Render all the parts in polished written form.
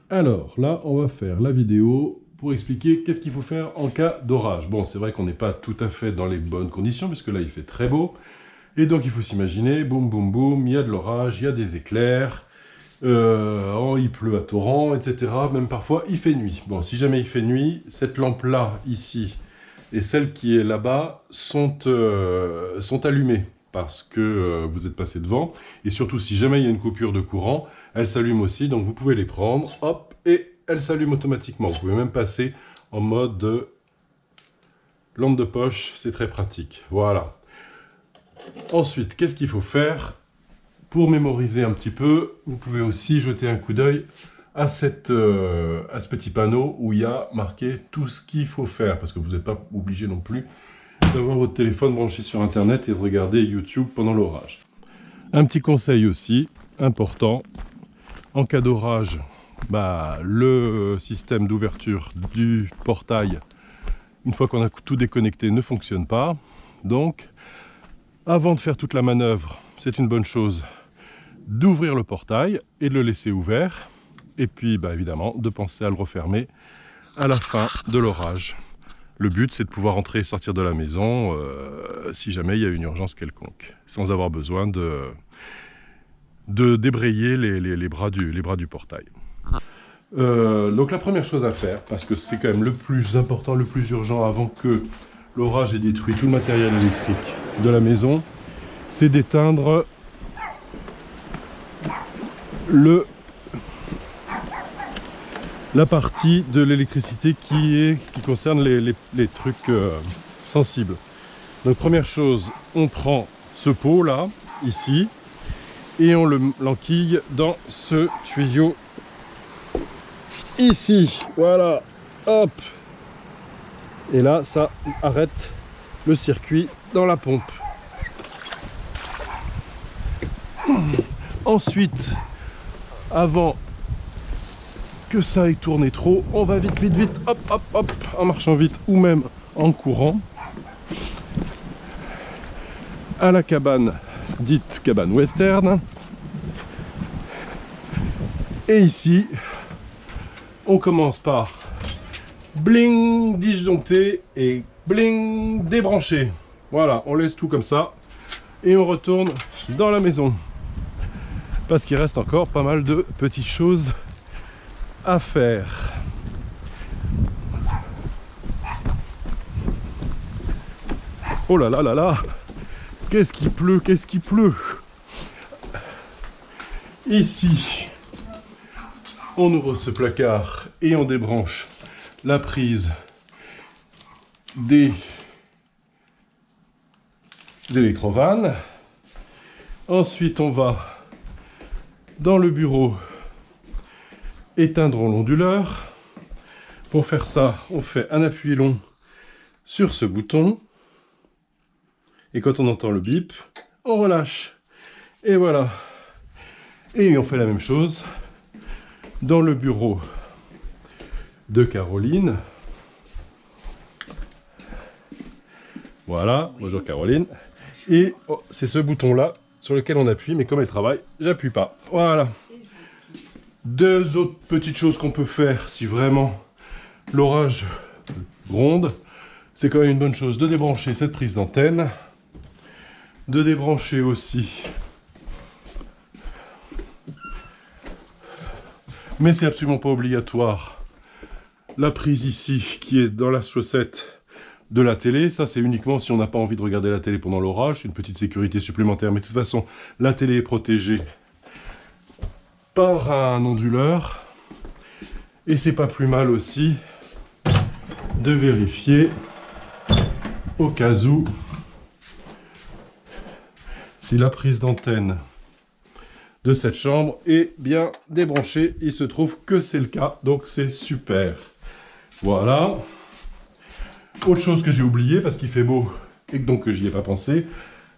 Alors là, on va faire la vidéo pour expliquer qu'est-ce qu'il faut faire en cas d'orage. Bon, c'est vrai qu'on n'est pas tout à fait dans les bonnes conditions, puisque là, il fait très beau. Et donc, il faut s'imaginer, boum, boum, boum, il y a de l'orage, il y a des éclairs, il pleut à torrent, etc. Même parfois, il fait nuit. Bon, si jamais il fait nuit, cette lampe-là, ici, et celle qui est là-bas, sont allumées, parce que vous êtes passé devant. Et surtout, si jamais il y a une coupure de courant, elles s'allument aussi, donc vous pouvez les prendre, hop, et elles s'allument automatiquement. Vous pouvez même passer en mode lampe de poche, c'est très pratique. Voilà. Ensuite, qu'est-ce qu'il faut faire? Pour mémoriser un petit peu, vous pouvez aussi jeter un coup d'œil à ce petit panneau où il y a marqué tout ce qu'il faut faire, parce que vous n'êtes pas obligé non plus d'avoir votre téléphone branché sur Internet et de regarder YouTube pendant l'orage. Un petit conseil aussi, important, en cas d'orage, le système d'ouverture du portail, une fois qu'on a tout déconnecté, ne fonctionne pas. Donc, avant de faire toute la manœuvre, c'est une bonne chose d'ouvrir le portail et de le laisser ouvert. Et puis, évidemment, de penser à le refermer à la fin de l'orage. Le but, c'est de pouvoir entrer et sortir de la maison si jamais il y a une urgence quelconque, sans avoir besoin de débrayer les bras du portail. Donc la première chose à faire, parce que c'est quand même le plus important, le plus urgent avant que l'orage ait détruit tout le matériel électrique de la maison, c'est d'éteindre la partie de l'électricité qui concerne les trucs sensibles. Donc première chose, on prend ce pot là, ici, et on l'enquille dans ce tuyau ici, voilà, hop, et là ça arrête le circuit dans la pompe. Ensuite, avant que ça ait tourné trop, on va vite, vite, vite, hop, hop, hop, en marchant vite ou même en courant, à la cabane dite cabane western. Et ici, on commence par bling disjoncter et bling débrancher. Voilà, on laisse tout comme ça et on retourne dans la maison. Parce qu'il reste encore pas mal de petites choses à faire. Oh là là là là! Qu'est-ce qu'il pleut, qu'est-ce qu'il pleut! Ici, on ouvre ce placard et on débranche la prise des électrovannes. Ensuite, on va dans le bureau éteindre l'onduleur. Pour faire ça, on fait un appui long sur ce bouton. Et quand on entend le bip, on relâche. Et voilà. Et on fait la même chose dans le bureau de Caroline. Voilà, bonjour Caroline. Et c'est ce bouton-là sur lequel on appuie, mais comme elle travaille, j'appuie pas. Voilà. Deux autres petites choses qu'on peut faire si vraiment l'orage gronde, c'est quand même une bonne chose de débrancher cette prise d'antenne, de débrancher aussi, mais c'est absolument pas obligatoire, la prise ici qui est dans la chaussette de la télé. Ça c'est uniquement si on n'a pas envie de regarder la télé pendant l'orage, c'est une petite sécurité supplémentaire, mais de toute façon la télé est protégée par un onduleur. Et c'est pas plus mal aussi de vérifier au cas où si la prise d'antenne de cette chambre est bien débranchée. Il se trouve que c'est le cas, donc c'est super. Voilà. Autre chose que j'ai oublié parce qu'il fait beau et donc que j'y ai pas pensé,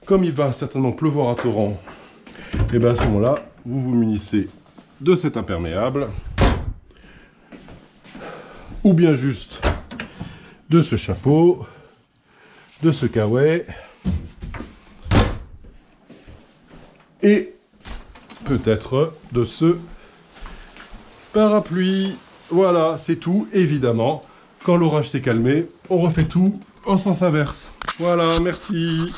comme il va certainement pleuvoir à torrent, et bien à ce moment-là, vous vous munissez de cet imperméable, ou bien juste de ce chapeau, de ce kawaii, et peut-être de ce parapluie, voilà, c'est tout, évidemment. Quand l'orage s'est calmé, on refait tout en sens inverse. Voilà, merci.